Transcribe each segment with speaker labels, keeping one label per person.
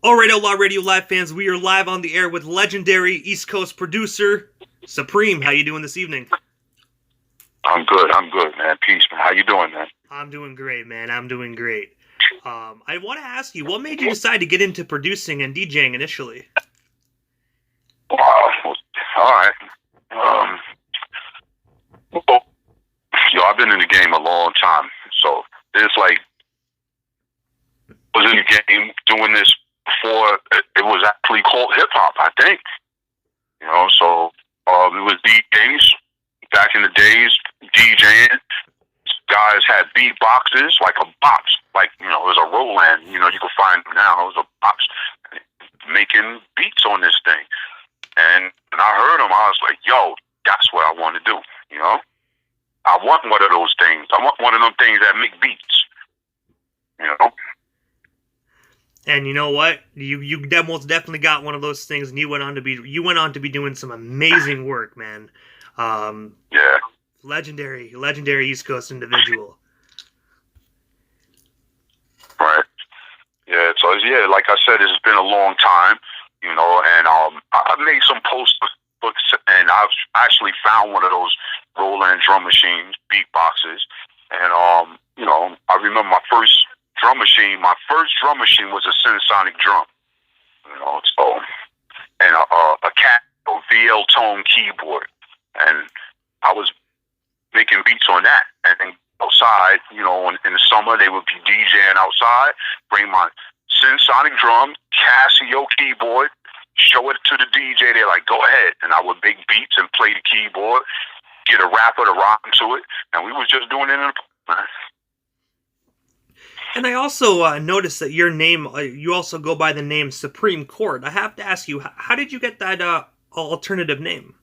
Speaker 1: All right, Outlaw Radio Live fans, we are live on the air with legendary East Coast producer Su-Preme. How you doing this evening?
Speaker 2: I'm good. I'm good, man. Peace, man. How you doing, man?
Speaker 1: I'm doing great, man. I'm doing great. I want to ask you, what made you decide to get into producing and DJing initially?
Speaker 2: Wow. All right. Well, I've been in the game a long time, so it's like I was in the game doing this before it was actually called hip hop. I think, So it was DJs back in the days. DJing guys had beat boxes, like a box, it was a Roland. You could find them now. It was a box making beats on this thing. And when I heard them, I was like, yo, that's what I want to do, I want one of those things. I want one of them things that make beats,
Speaker 1: And you know what? You most definitely got one of those things, and you went on to be doing some amazing work, man.
Speaker 2: Yeah.
Speaker 1: Legendary East Coast individual.
Speaker 2: Right. Yeah. So like I said, it's been a long time, and I've made some posts, and I've actually found one of those Roland drum machines, beatboxes, and I remember my first drum machine. My first drum machine was a Sensonic drum, and a cat VL tone keyboard, and I was making beats on that. And then outside, in the summer, they would be DJing outside, bring my Sensonic drum, Casio keyboard, show it to the DJ. They're like, go ahead. And I would make beats and play the keyboard, get a rapper to rhyme to it, and we was just doing it in the man.
Speaker 1: And I also noticed that your name, you also go by the name Supreme Court. I have to ask you, how did you get that alternative name?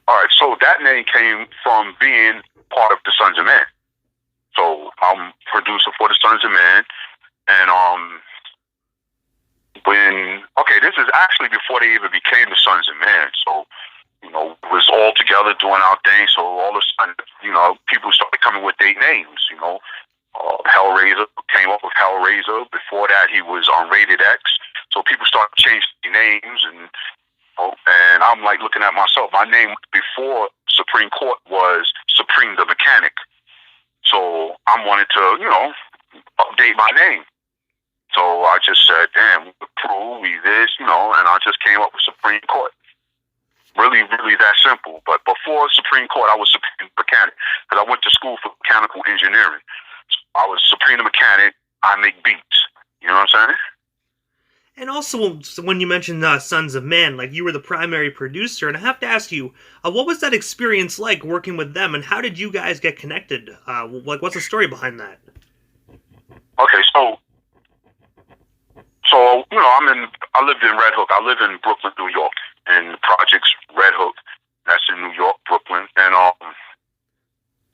Speaker 2: All right, so that name came from being part of the Sons of Man. So I'm producer for the Sons of Man, and this is actually before they even became the Sons of Man. So it was all together doing our thing. So all of a sudden, people started coming with their names. Hellraiser came up with Hellraiser. Before that, he was on Rated X. So people started changing their names, and I'm like looking at myself. My name before Supreme Court was Su-Preme the Mechanic. So I wanted to, update my name. So I just said, damn, we the crew, we this, and I just came up with Supreme Court. Really, really that simple. But before Supreme Court, I was Supreme Mechanic, because I went to school for mechanical engineering. So I was Supreme the Mechanic. I make beats. You know what I'm saying?
Speaker 1: And also, when you mentioned Sons of Man, you were the primary producer, and I have to ask you, what was that experience like working with them, and how did you guys get connected? What's the story behind that?
Speaker 2: Okay, so I lived in Red Hook. I live in Brooklyn, New York, and the project's Red Hook. That's in New York, Brooklyn, and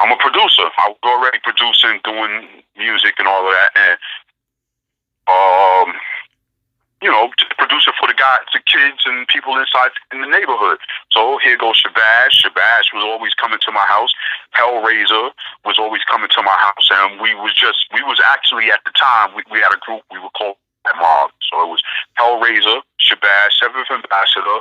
Speaker 2: I'm a producer. I was already producing, doing music and all of that, and producer for the kids and people inside in the neighborhood. So here goes Shabazz. Shabazz was always coming to my house. Hellraiser was always coming to my house, and we was actually at the time we had a group we were called Mob. So it was Hellraiser, Shabazz, Seventh Ambassador.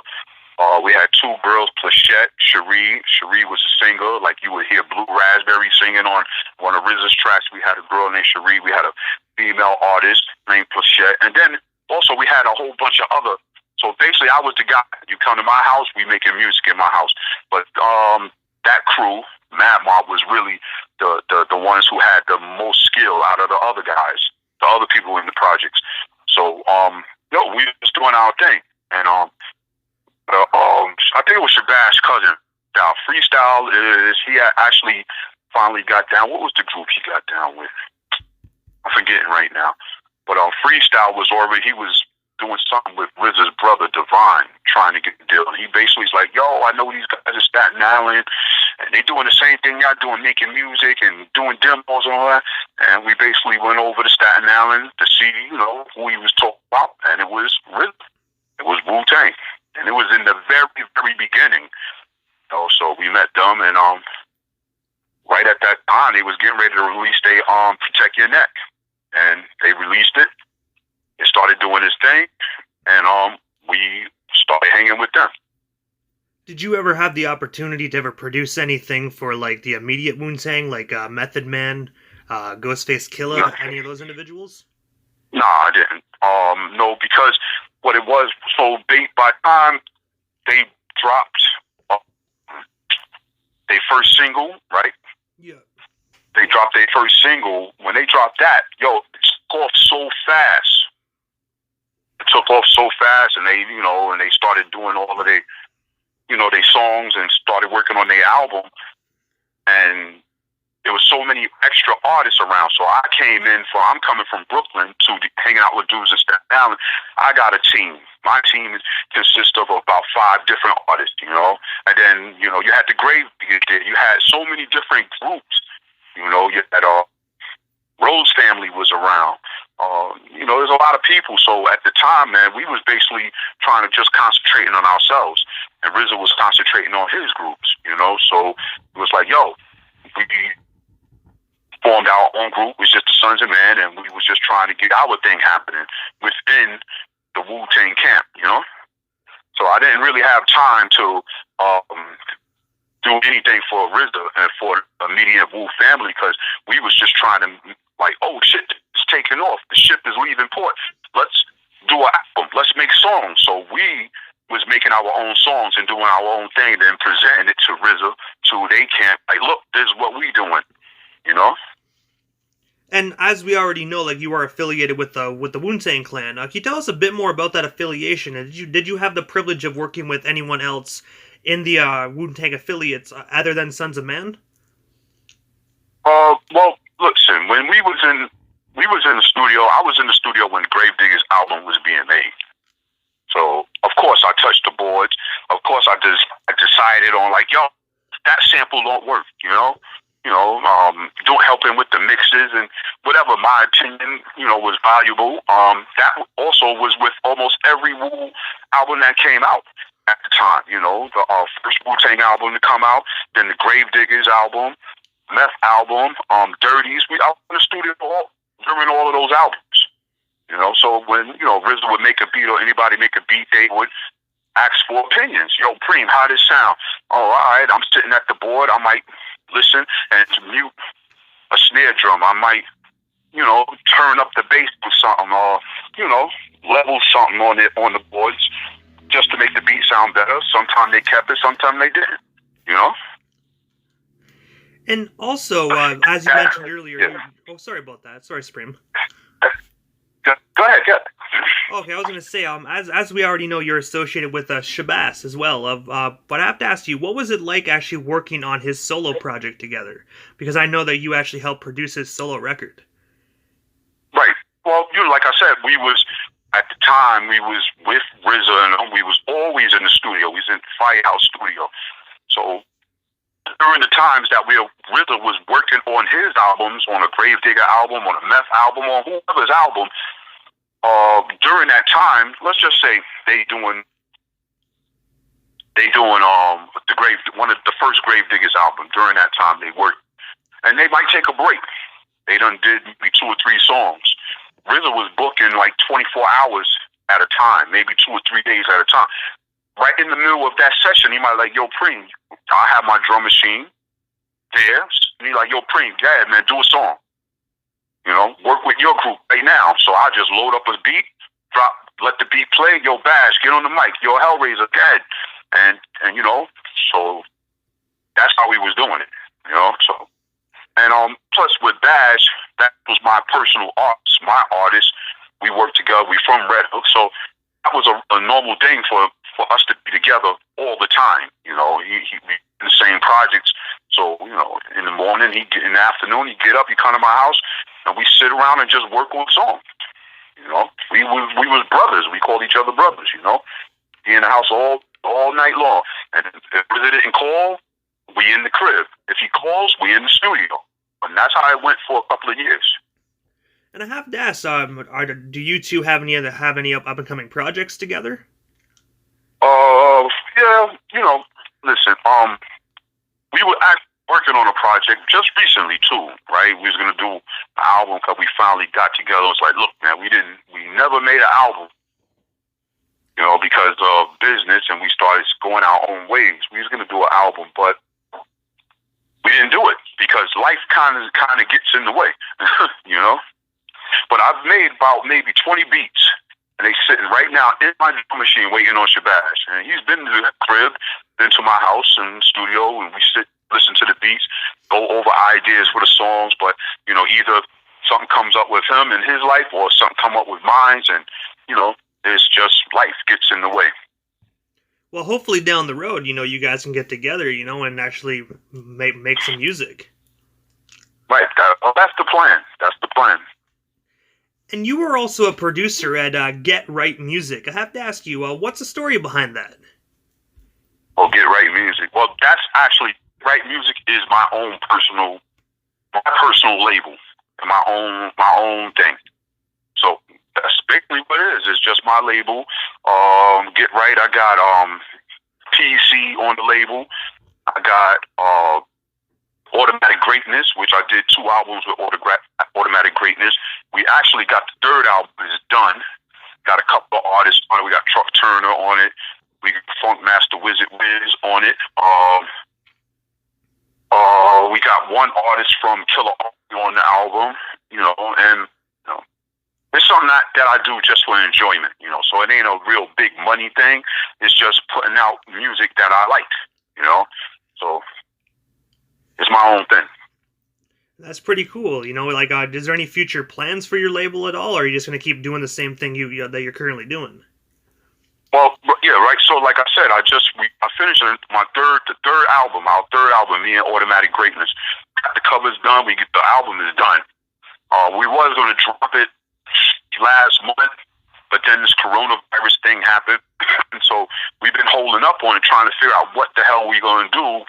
Speaker 2: We had two girls, Plachette, Cherie. Cherie was a singer, like you would hear Blue Raspberry singing on one of RZA's tracks. We had a girl named Cherie. We had a female artist named Plachette, and then also we had a whole bunch of other. So basically, I was the guy. You come to my house, we making music in my house. But that crew, Mad Mob, was really the ones who had the most skill out of the other guys, the other people in the projects. So we was doing our thing, and I think it was Shabazz's cousin. Now, Freestyle he actually finally got down. What was the group he got down with? I'm forgetting right now. But Freestyle was doing something with RZA's brother, Divine, trying to get the deal. And he basically was like, yo, I know these guys in Staten Island, and they doing the same thing y'all doing, making music and doing demos and all that. And we basically went over to Staten Island to see, who he was talking about. And it was RZA. It was Wu-Tang. And it was in the very, very beginning. So we met them, and right at that time, they was getting ready to release their Protect Your Neck. And they released it. They started doing doing his thing, and we started hanging with them.
Speaker 1: Did you ever have the opportunity to ever produce anything for like the immediate Wu-Tang, like Method Man, Ghostface Killer,
Speaker 2: No,
Speaker 1: any of those individuals?
Speaker 2: nah, I didn't. No, because what it was, so by the time they dropped uh, their first single, right?
Speaker 1: Yeah.
Speaker 2: They dropped their first single. When they dropped that, it took off so fast. It took off so fast, and they started doing all of their songs and started working on their album. And there was so many extra artists around. So I'm coming from Brooklyn to hanging out with dudes in Staten Island. I got a team. My team consists of about 5 different artists, And then, you had the Grave Digger there. You had so many different groups. You had Rose family was around. There's a lot of people. So at the time, man, we was basically trying to just concentrating on ourselves. And RZA was concentrating on his groups, So it was like, we formed our own group. It was just the Sonz of Man, and we was just trying to get our thing happening within the Wu-Tang camp, So I didn't really have time to do anything for RZA and for the immediate Wu family, because we was just trying to, like, oh shit, it's taking off. The ship is leaving port. Let's do an album. Let's make songs. So we was making our own songs and doing our own thing, and then presenting it to RZA, to they camp. Like, look, this is what we doing.
Speaker 1: And as we already know, like, you are affiliated with the Wu-Tang Clan. Can you tell us a bit more about that affiliation? And did you have the privilege of working with anyone else in the Wu-Tang affiliates other than Sonz of Man?
Speaker 2: Well, listen, when we was in the studio, I was in the studio when Gravedigger's album was being made. So of course I touched the boards. Of course I decided on, like, that sample don't work, don't help him with the mixes and whatever. My opinion, was valuable. That also was with almost every Wu album that came out at the time. The first Wu-Tang album to come out, then the Gravediggers album, Meth album, Dirties. We out in the studio during all of those albums. So when RZA would make a beat or anybody make a beat, they would ask for opinions. Preme, how does it sound? Oh, all right. I'm sitting at the board. I might listen and to mute a snare drum. I might, turn up the bass with something, or level something on the boards just to make the beat sound better. Sometimes they kept it, sometimes they didn't.
Speaker 1: And also, as you mentioned earlier, oh, sorry about that. Sorry, Su-Preme.
Speaker 2: Go ahead.
Speaker 1: Okay, I was going to say, as we already know, you're associated with Shabazz as well. But I have to ask you, what was it like actually working on his solo project together? Because I know that you actually helped produce his solo record.
Speaker 2: Right. Well, like I said, at the time, we was with RZA, and we was always in the studio. We was in Firehouse Studio. So during the times that RZA was working on his albums, on a Gravedigger album, on a Meth album, on whoever's album, during that time, let's just say they doing one of the first Gravediggers album. During that time, they worked, and they might take a break. They done did maybe 2 or 3 songs. RZA was booking like 24 hours at a time, maybe 2 or 3 days at a time. Right in the middle of that session, he might like, Preme, I have my drum machine there. And he like, Preme, yeah, man, do a song. Work with your group right now. So I just load up a beat, let the beat play. Bash, get on the mic. Hellraiser, dead. And so that's how we was doing it. So, and plus with Bash, that was my personal artist. My artist, we worked together. We from Red Hook, so that was a normal thing for us to be together all the time. He in the same projects. So in the morning, in the afternoon, he get up, he come to my house, and we sit around and just work on songs. We was brothers. We called each other brothers. He in the house all night long. And if RZA didn't call, we in the crib. If he calls, we in the studio. And that's how it went for a couple of years.
Speaker 1: And I have to ask, do you two have any up and coming projects together?
Speaker 2: Yeah. Listen. We would act. working on a project just recently too, right? We was gonna do an album because we finally got together. It was like, look, man, we never made an album, because of business, and we started going our own ways. We was gonna do an album, but we didn't do it because life kind of gets in the way, But I've made about maybe 20 beats, and they sitting right now in my drum machine waiting on Shabazz. And he's been to the crib, been to my house and studio, and we sit, listen to the beats, go over ideas for the songs. But either something comes up with him in his life, or something come up with mine, and it's just life gets in the way.
Speaker 1: Well, hopefully down the road, you guys can get together, and actually make some music.
Speaker 2: Right. That's the plan. That's the plan.
Speaker 1: And you were also a producer at Get Right Music. I have to ask you, what's the story behind that?
Speaker 2: Oh, Get Right Music. Well, that's actually, Right Music is my personal label, and my own thing. So that's basically what it is. It's just my label. Get Right. I got PC on the label. I got Automatic Greatness, which I did 2 albums with Automatic Greatness. We actually got the 3rd album is done. Got a couple of artists on it. We got Truck Turner on it. We got Funk Master Wizard Wiz on it. We got one artist from Killer on the album, and it's something that I do just for enjoyment, so it ain't a real big money thing. It's just putting out music that I like, so it's my own thing.
Speaker 1: That's pretty cool. Is there any future plans for your label at all, or are you just going to keep doing the same thing that you're currently doing?
Speaker 2: Well, yeah, right. So, like I said, I finished my third album, me and Automatic Greatness. Got the covers done. The album is done. We was going to drop it last month, but then this coronavirus thing happened, and so we've been holding up on it, trying to figure out what the hell we going to do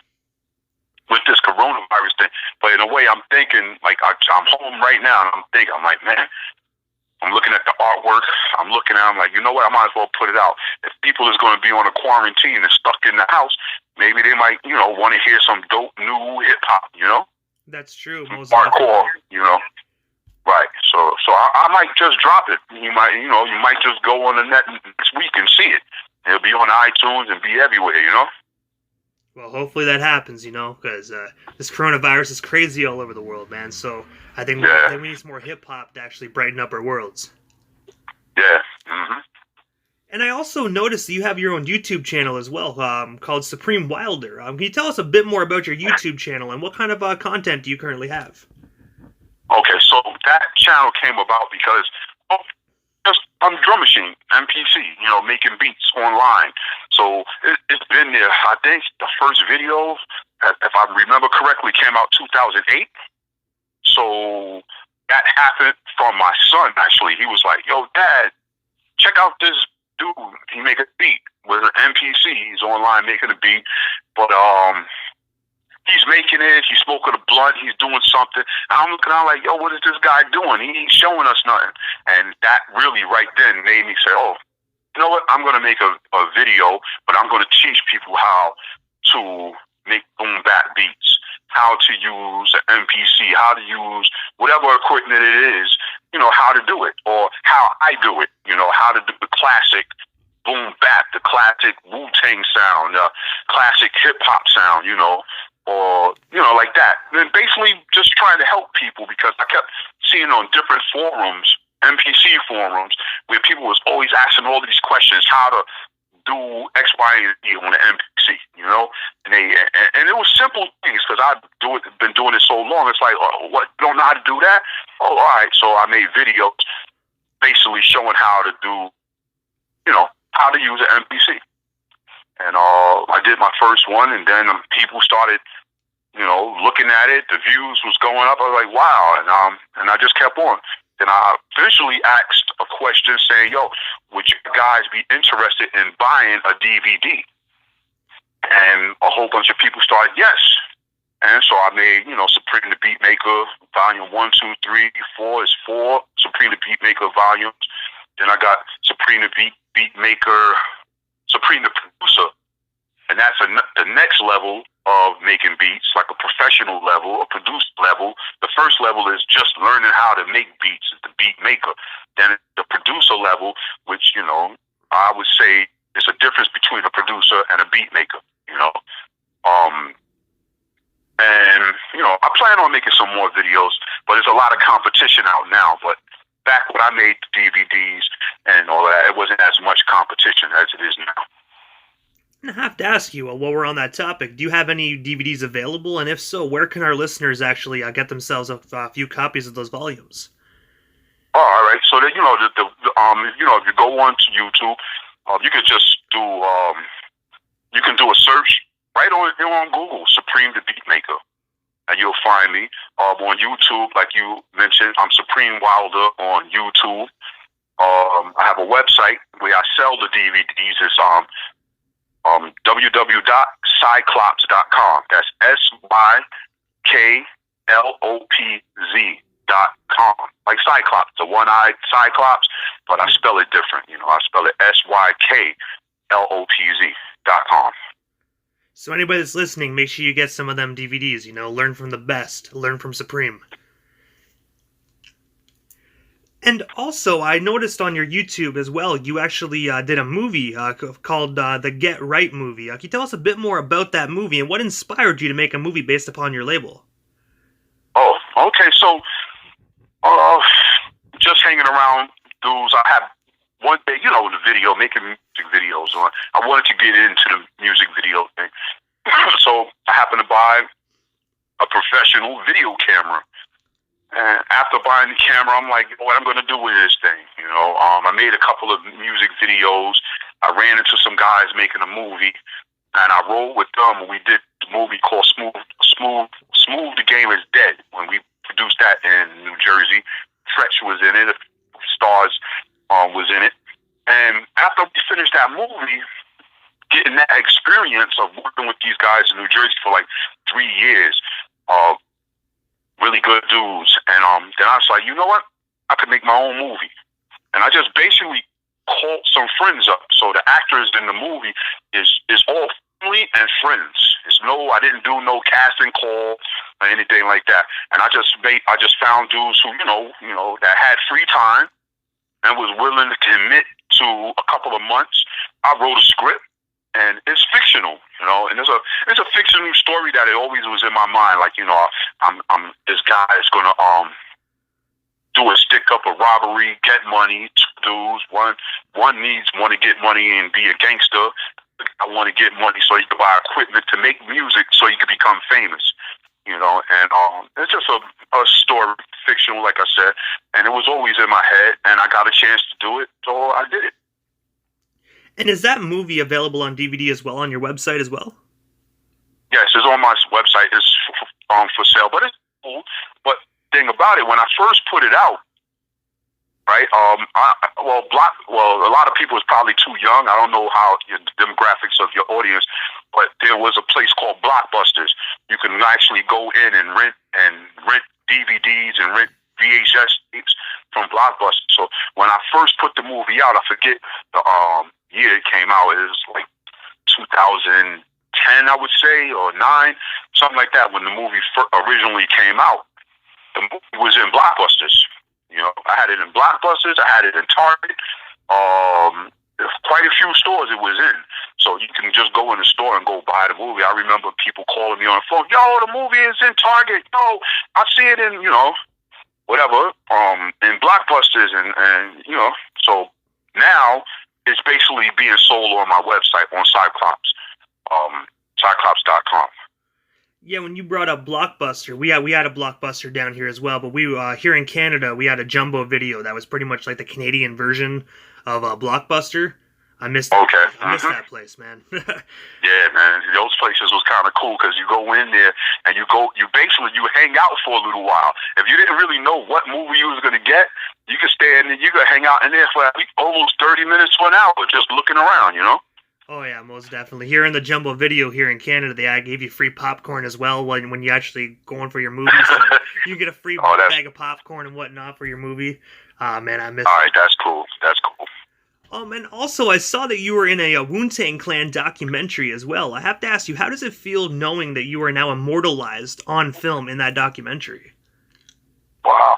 Speaker 2: with this coronavirus thing. But in a way, I'm thinking, like, I'm home right now, and I'm like, man, I'm looking at the artwork. I'm like, you know what? I might as well put it out. If people is going to be on a quarantine and stuck in the house, maybe they might, want to hear some dope new hip hop,
Speaker 1: That's true. Most
Speaker 2: hardcore, Right. So I might just drop it. You might just go on the net next week and see it. It'll be on iTunes and be everywhere,
Speaker 1: Well, hopefully that happens, because this coronavirus is crazy all over the world, man. So I think we need some more hip-hop to actually brighten up our worlds.
Speaker 2: Yeah. Mm-hmm.
Speaker 1: And I also noticed that you have your own YouTube channel as well, called Su-Preme Wilder. Can you tell us a bit more about your YouTube channel and what kind of content do you currently have?
Speaker 2: Okay, so that channel came about because I'm drum machine, MPC, making beats online. So it's been there. I think the first video, if I remember correctly, came out 2008. So that happened from my son, actually. He was like, yo, Dad, check out this dude. He make a beat with an MPC. He's online making a beat. But he's making it. He's smoking a blunt. He's doing something. And I'm looking out like, yo, what is this guy doing? He ain't showing us nothing. And that really right then made me say, oh, you know what? I'm going to make a video, but I'm going to teach people how to make boom bap beats, how to use an MPC, how to use whatever equipment it is, how to do it, or how I do it, how to do the classic boom bap, the classic Wu-Tang sound, classic hip-hop sound, or, like that. And basically just trying to help people, because I kept seeing on different forums, MPC forums, where people was always asking all these questions, how to do X, Y, and Z on the MPC, and it was simple things, because I've been doing it so long. It's like, oh, what, you don't know how to do that? Oh, all right. So I made videos basically showing how to do, how to use an MPC. And I did my first one, and then people started, looking at it. The views was going up. I was like, wow. And I just kept on. Then I eventually asked a question saying, yo, would you guys be interested in buying a DVD? And a whole bunch of people started, yes. And so I made, Su-Preme the Beatmaker, volume 1, 2, 3, 4 is 4, Su-Preme the Beatmaker volumes. Then I got Su-Preme the Beatmaker, Su-Preme the Producer And that's the next level of making beats, like a professional level, a produced level. The first level is just learning how to make beats, is the beat maker. Then the producer level, which, you know, I would say it's a difference between a producer and a beat maker, you know. And, you know, I plan on making some more videos, but there's a lot of competition out now. But back when I made the DVDs and all that, it wasn't as much competition as it is now.
Speaker 1: I have to ask you, while we're on that topic, do you have any DVDs available? And if so, where can our listeners actually get themselves a few copies of those volumes?
Speaker 2: Oh, all right. So that, you know, you know, if you go on to YouTube, you can just do you can do a search right on Google, Su-Preme the Beatmaker, and you'll find me. On YouTube, like you mentioned, I'm Su-Preme Wilder on YouTube. I have a website where I sell the DVDs. It's www.cyclops.com. That's SYKLOPZ.com. Like Cyclops, the one-eyed Cyclops, but I spell it different. You know, I spell it SYKLOPZ.com.
Speaker 1: So anybody that's listening, make sure you get some of them DVDs. You know, learn from the best. Learn from Su-Preme. And also, I noticed on your YouTube as well, you actually did a movie called the Get Right movie. Can you tell us a bit more about that movie and what inspired you to make a movie based upon your label?
Speaker 2: Oh, okay. So, just hanging around dudes. I had one day, you know, the video, making music videos. I wanted to get into the music video thing. So, I happened to buy a professional video camera. And after buying the camera, I'm like, what I'm going to do with this thing? You know, I made a couple of music videos. I ran into some guys making a movie, and I rolled with them. We did the movie called Smooth the Game is Dead. When we produced that in New Jersey, Tretch was in it. Stars was in it. And after we finished that movie, getting that experience of working with these guys in New Jersey for like 3 years, really good dudes, and then I was like, you know what? I could make my own movie, and I just basically called some friends up. So the actors in the movie is all family and friends. I didn't do no casting call or anything like that, and I just found dudes who you know that had free time and was willing to commit to a couple of months. I wrote a script. And it's fictional, you know, and it's a fictional story that it always was in my mind. Like, you know, I'm this guy is gonna do a stick up a robbery, get money. Two dudes, one needs want to get money and be a gangster. I want to get money so he can buy equipment to make music so he can become famous, you know. And it's just a story, fictional, like I said, and it was always in my head, and I got a chance to do it, so I did it.
Speaker 1: And is that movie available on DVD as well, on your website as well?
Speaker 2: Yes, it's on my website. It's for sale, but it's cool. But thing about it, when I first put it out, right? A lot of people is probably too young. I don't know how the demographics of your audience, but there was a place called Blockbusters. You can actually go in and rent DVDs and rent VHS tapes from Blockbusters. So when I first put the movie out, I forget the year it came out. It was like 2010, I would say, or 9, something like that. When the movie originally came out, the movie was in Blockbusters. You know, I had it in Blockbusters. I had it in Target. Quite a few stores it was in. So you can just go in the store and go buy the movie. I remember people calling me on the phone. Yo, the movie is in Target. Yo, I see it in, you know, whatever, in Blockbusters, and you know, so now it's basically being sold on my website on Cyclops, Cyclops.com.
Speaker 1: Yeah, when you brought up Blockbuster, we had a Blockbuster down here as well, but we here in Canada, we had a Jumbo Video that was pretty much like the Canadian version of Blockbuster. I missed that place, man.
Speaker 2: Yeah, man. Those places was kind of cool because you go in there and you hang out for a little while. If you didn't really know what movie you was going to get, you could stay in there, you could hang out in there for at least almost 30 minutes to an hour just looking around, you know?
Speaker 1: Oh, yeah, most definitely. Here in the Jumbo Video here in Canada, they gave you free popcorn as well when you actually going for your movie. So you get a free bag of popcorn and whatnot for your movie. Man, I miss
Speaker 2: All right, that's cool. That's cool.
Speaker 1: And also, I saw that you were in a Wu-Tang Clan documentary as well. I have to ask you, how does it feel knowing that you are now immortalized on film in that documentary?
Speaker 2: Wow.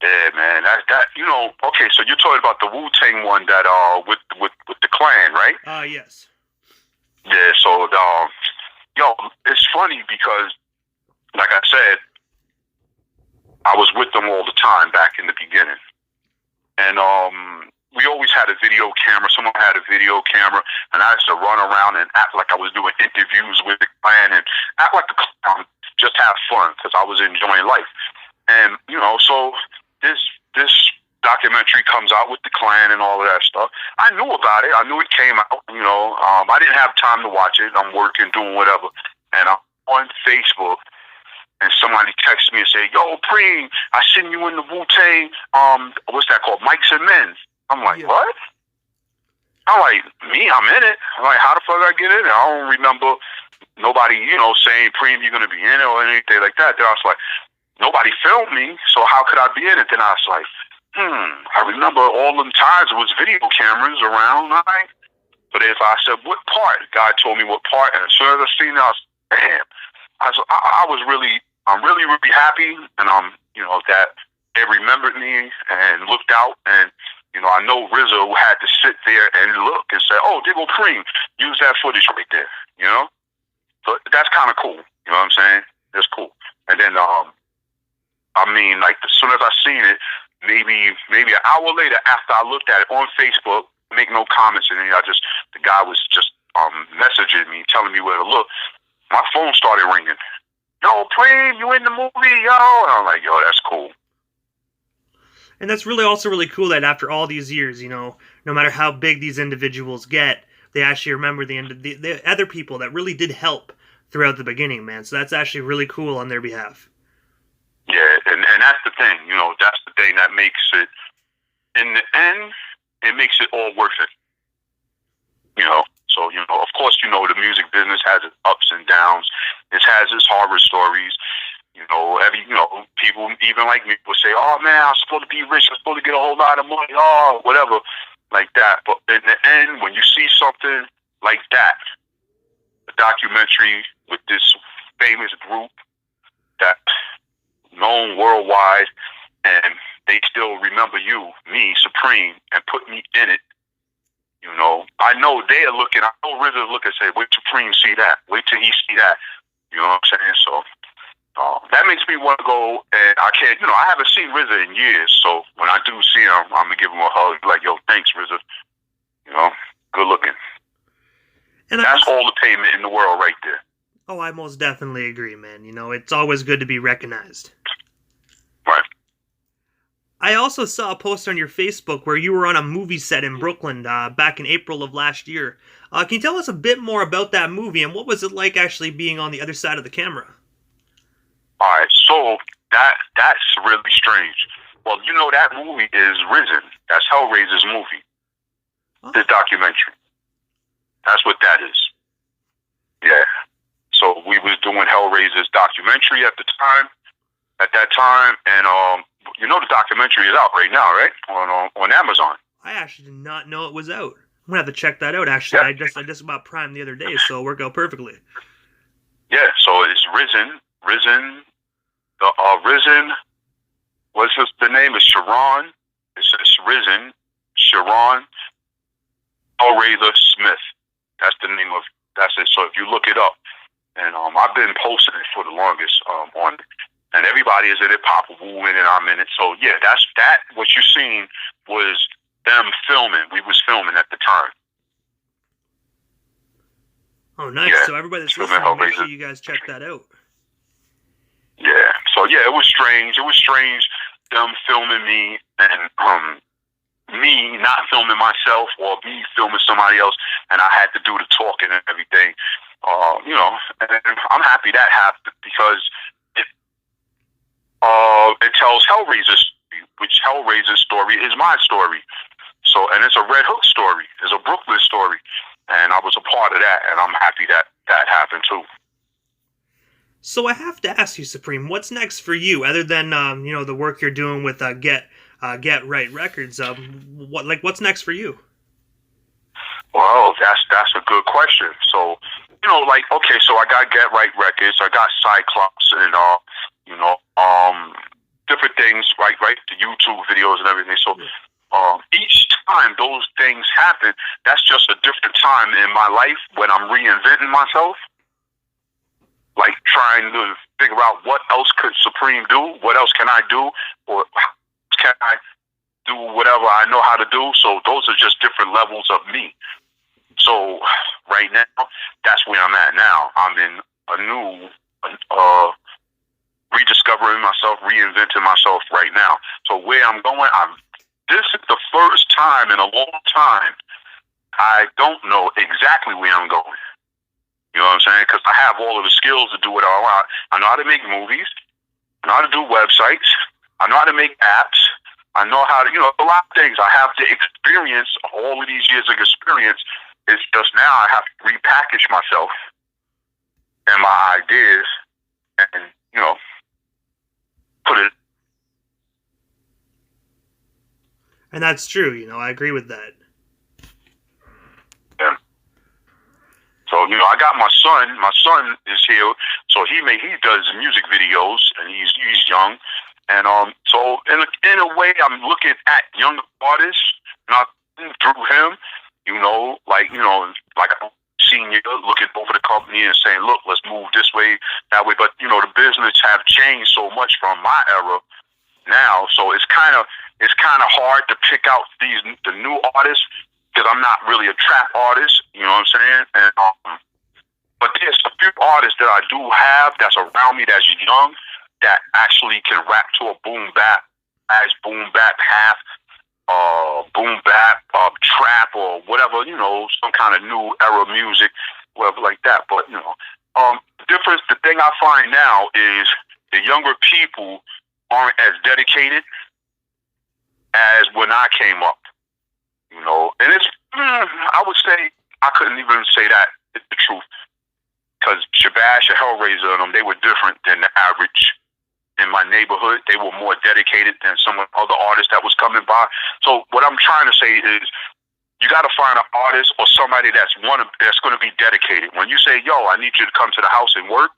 Speaker 2: Yeah, man. That okay, so you're talking about the Wu-Tang one that with the clan, right?
Speaker 1: Yes.
Speaker 2: Yeah, so it's funny because like I said, I was with them all the time back in the beginning. And we always had a video camera. Someone had a video camera, and I used to run around and act like I was doing interviews with the clan and act like the clown, just have fun because I was enjoying life. And so this documentary comes out with the clan and all of that stuff. I knew about it. I knew it came out. I didn't have time to watch it. I'm working, doing whatever, and I'm on Facebook. And somebody texted me and said, "Yo, Preme, I seen you in the Wu-Tang, what's that called? Mics and Men." I'm like, "What?" I'm like, "Me? I'm in it." I'm like, "How the fuck I get in it?" I don't remember nobody, saying, "Preme, you're going to be in it," or anything like that. Then I was like, nobody filmed me, so how could I be in it? Then I was like, I remember all them times there was video cameras around, right? But if I said, what part? The guy told me what part, and as soon as I seen it, I was, damn. I'm really, really happy, and that they remembered me and looked out, and I know Rizzo had to sit there and look and say, "Oh, there go Preme, use that footage right there," So that's kind of cool. You know what I'm saying? That's cool. And then, like as soon as I seen it, maybe an hour later after I looked at it on Facebook, make no comments, and then the guy was just messaging me, telling me where to look. My phone started ringing. "Yo, Preme, you in the movie, yo?" And I'm like, "Yo, that's cool."
Speaker 1: And that's really cool that after all these years, no matter how big these individuals get, they actually remember the other people that really did help throughout the beginning, man. So that's actually really cool on their behalf.
Speaker 2: Yeah, and that's the thing, that's the thing that makes it, in the end, it makes it all worth it. So, of course, the music business has its ups and downs. It has its horror stories. People even like me will say, "Oh man, I'm supposed to be rich. I'm supposed to get a whole lot of money." Oh, whatever, like that. But in the end, when you see something like that, a documentary with this famous group that known worldwide, and they still remember me, Su-Preme, and put me in it. I know they are looking. I know Rizzo look and say, "Wait till Supreme see that. Wait till he see that." You know what I'm saying? So that makes me want to go. And I can't. I haven't seen Rizzo in years. So when I do see him, I'm gonna give him a hug. Like, "Yo, thanks, Rizzo. Good looking." And that's all the payment in the world, right there.
Speaker 1: Oh, I most definitely agree, man. It's always good to be recognized.
Speaker 2: Right.
Speaker 1: I also saw a post on your Facebook where you were on a movie set in Brooklyn back in April of last year. Can you tell us a bit more about that movie and what was it like actually being on the other side of the camera?
Speaker 2: All right, so that's really strange. Well, that movie is Risen. That's Hellraiser's movie. Oh. The documentary. That's what that is. Yeah. So we was doing Hellraiser's documentary at that time, and the documentary is out right now, right? On Amazon.
Speaker 1: I actually did not know it was out. I'm gonna have to check that out. Actually, yeah. I just bought Prime the other day, so it worked out perfectly.
Speaker 2: Yeah, so it's Risen. Risen. What's the name? Is Sharon? It's Risen. Sharon Hellraiser Smith. That's the name of. That's it. So if you look it up, and I've been posting it for the longest on. And everybody is in it, Papa Wu in it, I'm in it. So yeah, that what you seen was them filming. We was filming at the time.
Speaker 1: Oh, nice. Yeah. So everybody that's listening, make sure you guys check that out.
Speaker 2: Yeah. So yeah, it was strange. It was strange them filming me and me not filming myself or me filming somebody else, and I had to do the talking and everything. And I'm happy that happened because it tells Hellraiser's story, which Hellraiser's story is my story. So, and it's a Red Hook story. It's a Brooklyn story. And I was a part of that, and I'm happy that happened too.
Speaker 1: So I have to ask you, Su-Preme, what's next for you, other than the work you're doing with Get Right Records? What's next for you?
Speaker 2: Well, that's a good question. So, like, okay, so I got Get Right Records, I got Cyclops, and you know, different things, right, the YouTube videos and everything. So, each time those things happen, that's just a different time in my life when I'm reinventing myself, like trying to figure out what else could Su-Preme do, what else can I do, or how can I do whatever I know how to do. So those are just different levels of me. So right now, that's where I'm at now. I'm in a new, rediscovering myself, reinventing myself right now. So where I'm going, this is the first time in a long time I don't know exactly where I'm going. You know what I'm saying? Because I have all of the skills to do what I want. I know how to make movies. I know how to do websites. I know how to make apps. I know how to, a lot of things. I have the experience, all of these years of experience. It's just now I have to repackage myself and my ideas and, put it.
Speaker 1: And that's true. I agree with that.
Speaker 2: Yeah. So, I got my son. My son is here. So he does music videos, and he's young. And so in a way, I'm looking at young artists, not through him, like I'm senior, look at both of the company and saying, look, let's move this way, that way. But the business have changed so much from my era now, so it's kind of hard to pick out the new artists because I'm not really a trap artist. You know what I'm saying? And but there's a few artists that I do have that's around me that's young that actually can rap to a boom bap, half boom bap, trap or whatever, some kind of new era music, whatever like that. But the thing I find now is the younger people aren't as dedicated as when I came up, and it's, I would say, I couldn't even say that it's the truth, because Shabash and Hellraiser and them, they were different than the average in my neighborhood. They were more dedicated than some of the other artists that was coming by. So what I'm trying to say is, you got to find an artist or somebody that's going to be dedicated. When you say, yo, I need you to come to the house and work,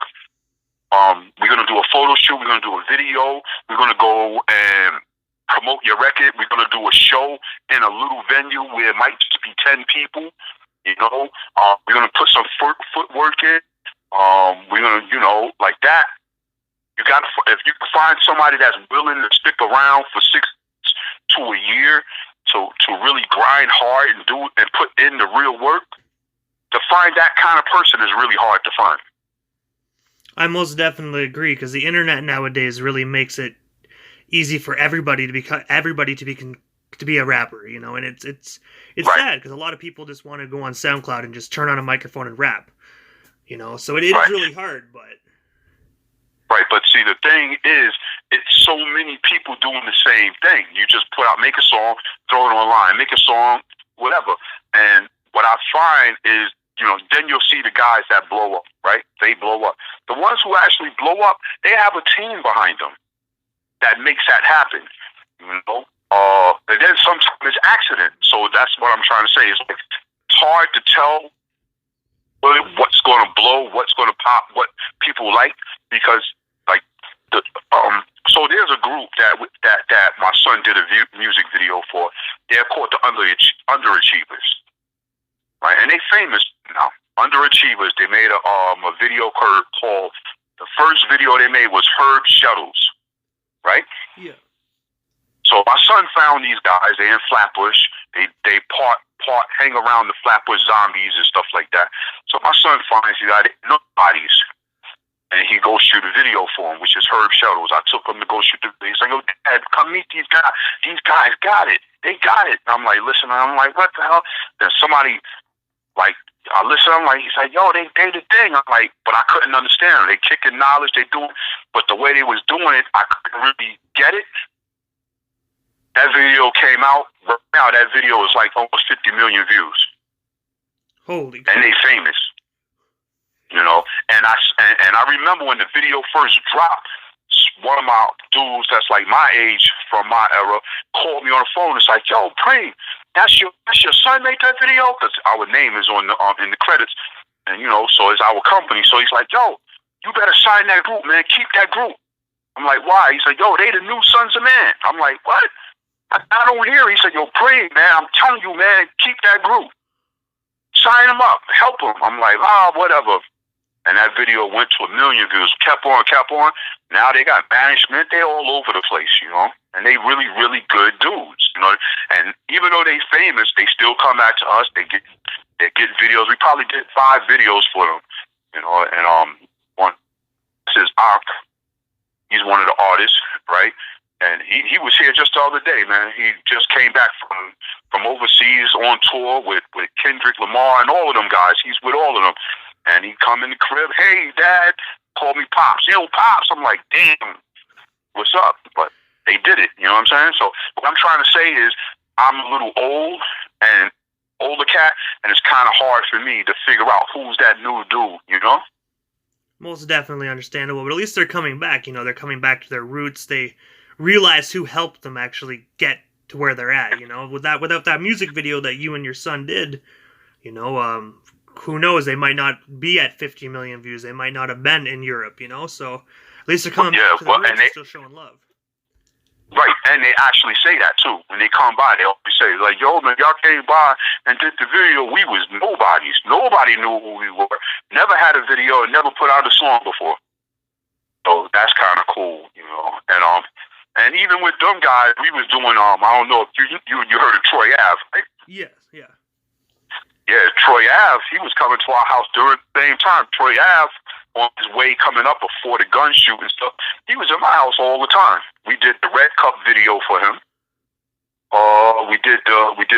Speaker 2: we're going to do a photo shoot, we're going to do a video, we're going to go and promote your record, we're going to do a show in a little venue where it might just be 10 people, we're going to put some footwork in, we're going to, like that. If you can find somebody that's willing to stick around for 6 to a year to really grind hard and do and put in the real work, to find that kind of person is really hard to find.
Speaker 1: I most definitely agree, because the internet nowadays really makes it easy for everybody to be a rapper, and it's
Speaker 2: right.
Speaker 1: sad because a lot of people just want to go on SoundCloud and just turn on a microphone and rap, so it is
Speaker 2: right.
Speaker 1: really hard, but.
Speaker 2: Right, but see, the thing is, it's so many people doing the same thing. You just make a song, throw it online, make a song, whatever. And what I find is, then you'll see the guys that blow up, right? They blow up. The ones who actually blow up, they have a team behind them that makes that happen, and then sometimes it's accident. So that's what I'm trying to say. It's hard to tell what's going to blow, what's going to pop, what people like, because so there's a group that my son did a music video for. They're called the Underachievers, right? And they famous now. Underachievers. They made a video called, the first video they made was Herb Shuttles, right?
Speaker 1: Yeah.
Speaker 2: So my son found these guys. They in Flatbush. They part hang around the Flatbush zombies and stuff like that. So my son finds these guys, nobodies. And he goes shoot a video for him, which is Herb Shuttles. I took him to go shoot the video. He's like, "Yo, Dad, come meet these guys. These guys got it. They got it." And I'm like, listen, I'm like, what the hell? Then somebody, I listen, I'm like, he's like, yo, they the thing. I'm like, but I couldn't understand. They kicking knowledge, they doing, but the way they was doing it, I couldn't really get it. That video came out. Right now, that video is like almost 50 million views.
Speaker 1: Holy.
Speaker 2: And they famous. And I remember when the video first dropped, one of my dudes that's like my age from my era called me on the phone. It's like, yo, Preme, that's your son made that video? Because our name is on the in the credits, and so it's our company. So he's like, yo, you better sign that group, man. Keep that group. I'm like, why? He said, yo, they the new Sonz of Man. I'm like, what? I don't hear. He said, yo, Preme, man, I'm telling you, man, keep that group. Sign them up. Help them. I'm like, whatever. And that video went to 1 million views. Kept on. Now they got management. They all over the place, And they really, really good dudes, And even though they famous, they still come back to us. They get videos. We probably did 5 videos for them, And one, this is Ak. He's one of the artists, right? And he was here just the other day, man. He just came back from overseas on tour with Kendrick Lamar and all of them guys. He's with all of them. And he come in the crib, hey, Dad, call me Pops. Yo, Pops. I'm like, damn, what's up? But they did it, you know what I'm saying? So what I'm trying to say is I'm a little old and older cat, and it's kind of hard for me to figure out who's that new dude,
Speaker 1: Most definitely understandable, but at least they're coming back, they're coming back to their roots. They realize who helped them actually get to where they're at, without that music video that you and your son did, who knows, they might not be at 50 million views. They might not have been in Europe, so at least they're coming back to their roots and still showing love.
Speaker 2: Right, and they actually say that too. When they come by, they always say, like, yo, man, y'all came by and did the video. We was nobodies. Nobody knew who we were. Never had a video and never put out a song before. So that's kind of cool, And even with them guys, we was doing, I don't know if you heard of Troy Ave, right?
Speaker 1: Yes, yeah.
Speaker 2: Yeah, Troy Ave, he was coming to our house during the same time. Troy Ave, on his way coming up before the gun shoot and stuff, he was in my house all the time. We did the Red Cup video for him. We did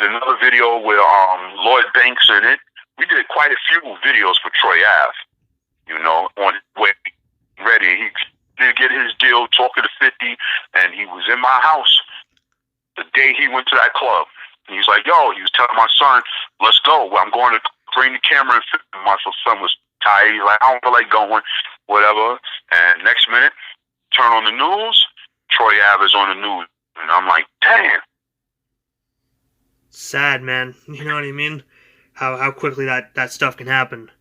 Speaker 2: another video with Lloyd Banks in it. We did quite a few videos for Troy Ave, on his way ready. He did get his deal, talking to 50, and he was in my house the day he went to that club. And he's like, yo, he was telling my son, let's go. I'm going to bring the camera and film. My son was tired. He's like, I don't feel like going, whatever. And next minute, turn on the news, Troy Ave is on the news. And I'm like, damn.
Speaker 1: Sad, man. You know what I mean? How quickly that stuff can happen.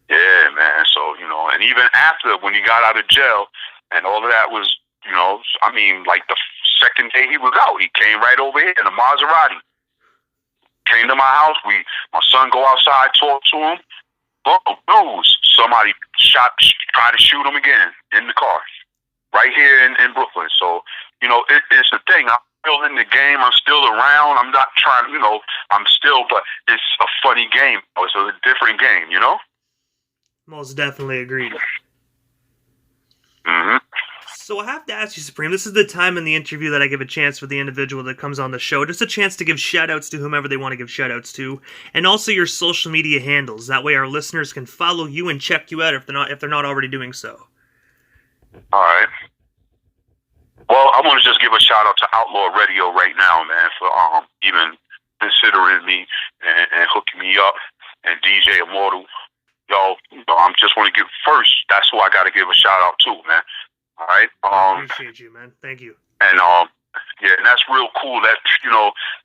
Speaker 2: Yeah, man. So, and even after, when he got out of jail and all of that was, like the second day he was out, he came right over here in a Maserati. Came to my house. My son go outside, talk to him. Boom, news. Somebody tried to shoot him again in the car, right here in Brooklyn. So, it's the thing. I'm still in the game. I'm still around. I'm not trying, but it's a funny game. It's a different game,
Speaker 1: Most definitely agreed.
Speaker 2: Mm-hmm.
Speaker 1: So I have to ask you, Su-Preme, this is the time in the interview that I give a chance for the individual that comes on the show, just a chance to give shout-outs to whomever they want to give shout-outs to, and also your social media handles. That way our listeners can follow you and check you out if they're not already doing so.
Speaker 2: All right. Well, I want to just give a shout-out to Outlaw Radio right now, man, for even considering me and hooking me up, and DJ Immortal. Yo, I just want to give first, that's who I got to give a shout-out to, man. All right.
Speaker 1: I appreciate you, man. Thank you.
Speaker 2: And and that's real cool that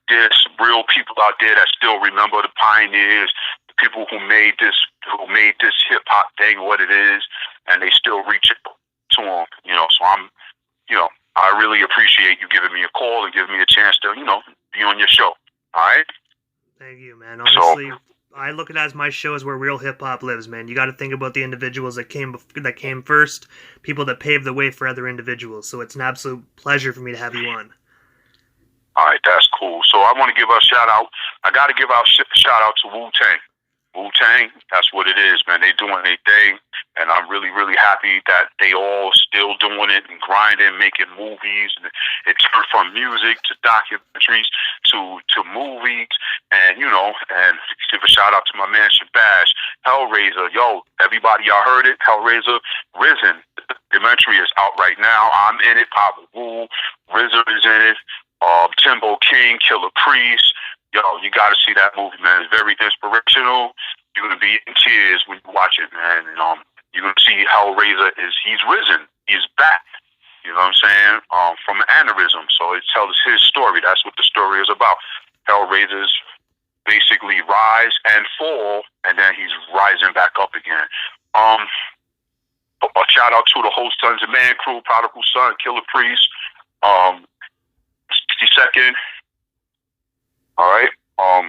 Speaker 2: there's real people out there that still remember the pioneers, the people who made this hip hop thing what it is, and they still reach out to them. So I'm, I really appreciate you giving me a call and giving me a chance to be on your show. All right.
Speaker 1: Thank you, man. Honestly, I look at it as my show is where real hip-hop lives, man. You got to think about the individuals that came first, people that paved the way for other individuals. So it's an absolute pleasure for me to have you on.
Speaker 2: All right, that's cool. So I want to give a shout-out. I got to give out shout-out to Wu-Tang. Wu-Tang, that's what it is, man. They doing their thing, and I'm really, really happy that they all still doing it and grinding, making movies. And it turned from music to documentaries to movies, and and give a shout out to my man Shabash, Hellraiser. Yo, everybody, y'all heard it? Hellraiser, Risen. The documentary is out right now. I'm in it. Papa Wu, RZA is in it. Timbo King, Killer Priest. Yo, you got to see that movie, man. It's very inspirational. You're going to be in tears when you watch it, man. And you're going to see Hellraiser he's risen. He's back. You know what I'm saying? From an aneurysm. So it tells his story. That's what the story is about. Hellraiser's basically rise and fall, and then he's rising back up again. A shout out to the whole Sonz of Man crew, Prodigal Son, Killer Priest, 62nd. All right. The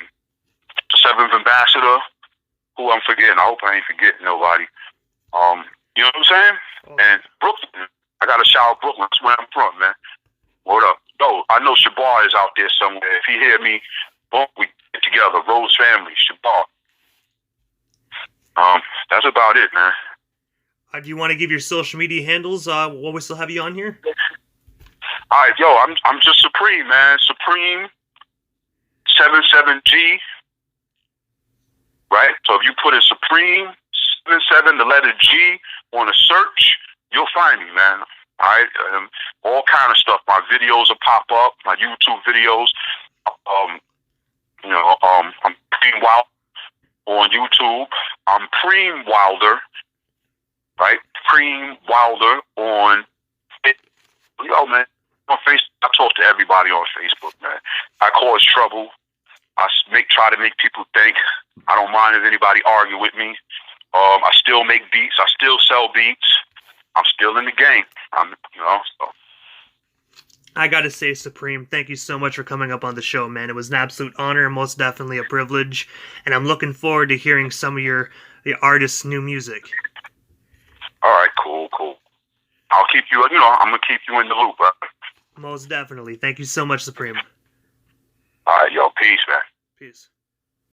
Speaker 2: 7th Ambassador, who I'm forgetting. I hope I ain't forgetting nobody. You know what I'm saying? Oh. And Brooklyn. I got to shout out Brooklyn. That's where I'm from, man. What up? Yo, I know Shabar is out there somewhere. If he hear me, boom, we get together. Rose family, Shabar. That's about it, man.
Speaker 1: Do you want to give your social media handles while we still have you on here?
Speaker 2: All right, yo, I'm just Su-Preme, man. Su-Preme 77G. Right? So if you put in Su-Preme 77, the letter G on a search, you'll find me, man. All right? All kind of stuff. My videos will pop up, my YouTube videos. I'm Preme Wilder on YouTube. I'm Preme Wilder. Right? Preme Wilder on Facebook. Yo, man, on Facebook. I talk to everybody on Facebook, man. I cause trouble. I try to make people think. I don't mind if anybody argue with me. I still make beats. I still sell beats. I'm still in the game. So.
Speaker 1: I gotta say, Su-Preme, thank you so much for coming up on the show, man. It was an absolute honor and most definitely a privilege. And I'm looking forward to hearing some of the artists' new music.
Speaker 2: All right, cool. I'll keep you, I'm going to keep you in the loop, bro.
Speaker 1: Most definitely. Thank you so much, Su-Preme.
Speaker 2: All right, yo, peace, man.
Speaker 1: Peace.